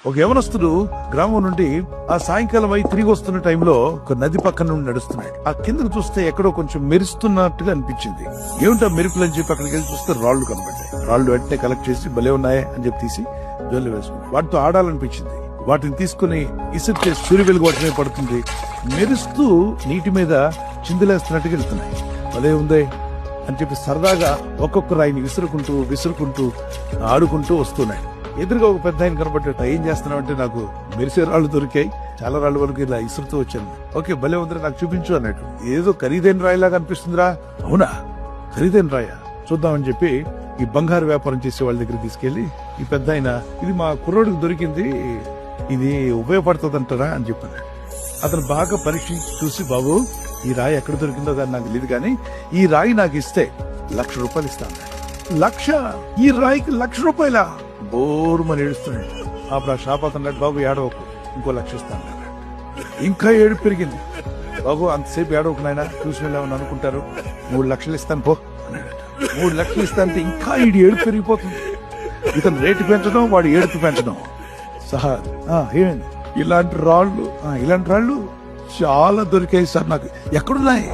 ఒక యవనస్తుడు గ్రామం నుండి ఆ సాయంకాలం అయి తిరిగి వస్తున్న టైంలో ఒక నది పక్కన నుండి నడుస్తున్నాడు. ఆ కిందకు చూస్తే ఎక్కడో కొంచెం మెరుస్తున్నట్టుగా అనిపించింది. ఏమిటా మెరుపులు అని చెప్పి అక్కడికి వెళ్ళి చూస్తే రాళ్లు కనబడ్డాయి. రాళ్లు వెంటనే కలెక్ట్ చేసి భలే ఉన్నాయే అని చెప్పి తీసి జోలు వేసుకున్నాడు. వాటితో ఆడాలనిపించింది. వాటిని తీసుకుని ఇసురు చేసి సూర్య వెలుగు వాటి మీద పడుతుంది. మెరుస్తూ నీటి మీద చిందులేస్తున్నట్టుగా వెళ్తున్నాయి. భలే ఉందే అని చెప్పి సరదాగా ఒక్కొక్క రాయిని విసురుకుంటూ ఆడుకుంటూ వస్తున్నాయి. ఎదురుగా ఒక పెద్ద ఆయన కనబడ్డట. ఏం చేస్తున్నావు అంటే, నాకు మెరిసే రాళ్లు దొరికాయి, చాలా రాళ్ల వరకు ఇలా ఇసురుతూ వచ్చాను. ఓకే భలే ఉందిరా, నాకు చూపించు అన్నట్టు. ఏదో ఖరీదైన రాయిలాగా అనిపిస్తుందిరా. అవునా, ఖరీదైన రాయా, చూద్దామని చెప్పి ఈ బంగారు వ్యాపారం చేసే వాళ్ళ దగ్గర తీసుకెళ్లి ఈ పెద్ద ఆయన, ఇది మా కుర్రోడికి దొరికింది, ఇది ఉపయోగపడుతుంది అంటారా అని చెప్పాడు. అతను బాగా పరీక్షించి చూసి, బాబు ఈ రాయి ఎక్కడ దొరికిందో కానీ నాకు తెలియదు, కానీ ఈ రాయి నాకు ఇస్తే ₹1,00,000 ఇస్తాను. 1,00,000? ఈ రాయికి ₹1,00,000? బోరుమని ఏడుస్తున్నాడు. అప్పుడు ఆ షాప్ అతను, బాబు ఏడవకు, ఇంకో 1,00,000 ఇస్తాను. ఇంకా ఏడుపు పెరిగింది. బాబు అంతసేపు ఏడవకు నాయన, చూసిన వాళ్ళు అనుకుంటారు, 3,00,000 ఇస్తాను పో అన్నాడు. 3,00,000 ఇస్తానంటే ఇంకా ఈడు ఏడుపు పెరిగిపోతుంది. ఇతను రేటు పెంచడం, వాడు ఏడుపు పెంచడం. సహా ఏమైంది? ఇలాంటి రాళ్లు చాలా దొరికాయి సార్ నాకు. ఎక్కడున్నాయి?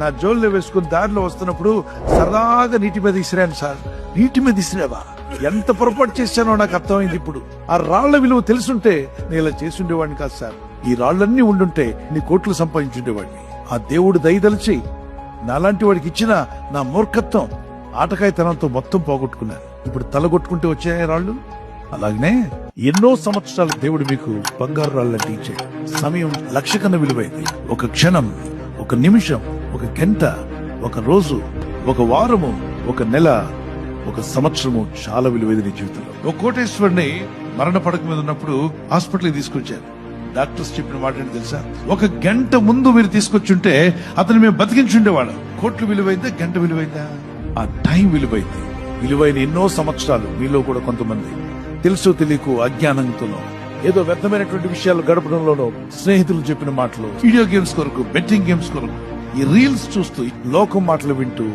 నా జోల్లో వేసుకుని దారిలో వస్తున్నప్పుడు సరదాగా నీటి మీద ఇసిరాను సార్. నీటి మీద ఇసిరావా? ఎంత పొరపాటు చేశానో నాకు అర్థమైంది ఇప్పుడు. ఆ రాళ్ల విలువ తెలుసుంటే నేను ఇలా చేసి ఉండేవాడిని కాదు సార్. ఈ రాళ్లన్నీ ఉండుంటే నీ కోట్లు సంపాదించుండేవాడిని. ఆ దేవుడు దయదలిచి నాలాంటి వాడికి ఇచ్చిన నా మూర్ఖత్వం, ఆటకాయతనంతో మొత్తం పోగొట్టుకున్నాను. ఇప్పుడు తలగొట్టుకుంటే వచ్చాయి రాళ్లు. అలాగనే ఎన్నో సంవత్సరాలు దేవుడు మీకు బంగారు రాళ్ళంటే ఇచ్చాడు. సమయం 1,00,000 కన్నా విలువైంది. ఒక క్షణం, ఒక నిమిషం, ఒక గంట, ఒక రోజు, ఒక వారము, ఒక నెల, ఒక సంవత్సరము చాలా విలువైంది నీ జీవితంలో. ఒక కోటేశ్వరుని మరణ పడక మీద ఉన్నప్పుడు హాస్పిటల్కి తీసుకొచ్చారు. డాక్టర్స్ చెప్పిన మాట ఏంటి తెలుసా? 1 గంట ముందు మీరు తీసుకొచ్చుంటే అతను మేము బతికించుండేవాడు. కోట్లు విలువైందా, గంట విలువైందా? ఆ టైం విలువైంది. విలువైన ఎన్నో సంవత్సరాలు మీలో కూడా కొంతమంది తెలుసో తెలియకు అజ్ఞానంతోనో ఏదో వ్యర్థమైనటువంటి విషయాలు గడపడంలోనో, స్నేహితులు చెప్పిన మాటలు, వీడియో గేమ్స్ కొరకు, బెట్టింగ్ గేమ్స్ కొరకు, ఈ రీల్స్ చూస్తూ, లోకం మాటలు వింటూ,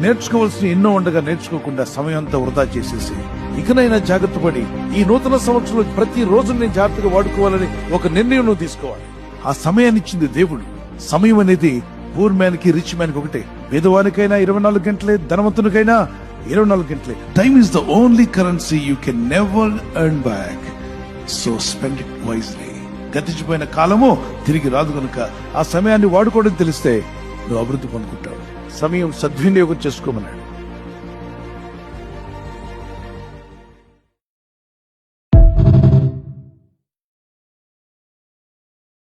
నేర్చుకోవాల్సిన ఎన్నో ఉండగా నేర్చుకోకుండా సమయం అంతా వృధా చేసేసి, ఇకనైనా జాగ్రత్త పడి ఈ నూతన సంవత్సరంలో ప్రతి రోజు నేను జాగ్రత్తగా వాడుకోవాలని ఒక నిర్ణయం తీసుకోవాలి. ఆ సమయాన్ని ఇచ్చింది దేవుడు. సమయం అనేది పూర్ మ్యాన్ కి, రిచ్ మ్యాన్ కి ఒకటే. పేదవానికైనా 24 గంటలే, ధనవంతునికైనా 24 గంటలే. Time is the only currency you can never earn back. So spend it wisely. గతించిపోయిన కాలము తిరిగి రాదు కనుక ఆ సమయాన్ని వాడుకోవడం తెలిస్తే నువ్వు అభివృద్ధి పొందుకుంటావు. సమయం సద్వినియోగం చేసుకోమన్నాడు.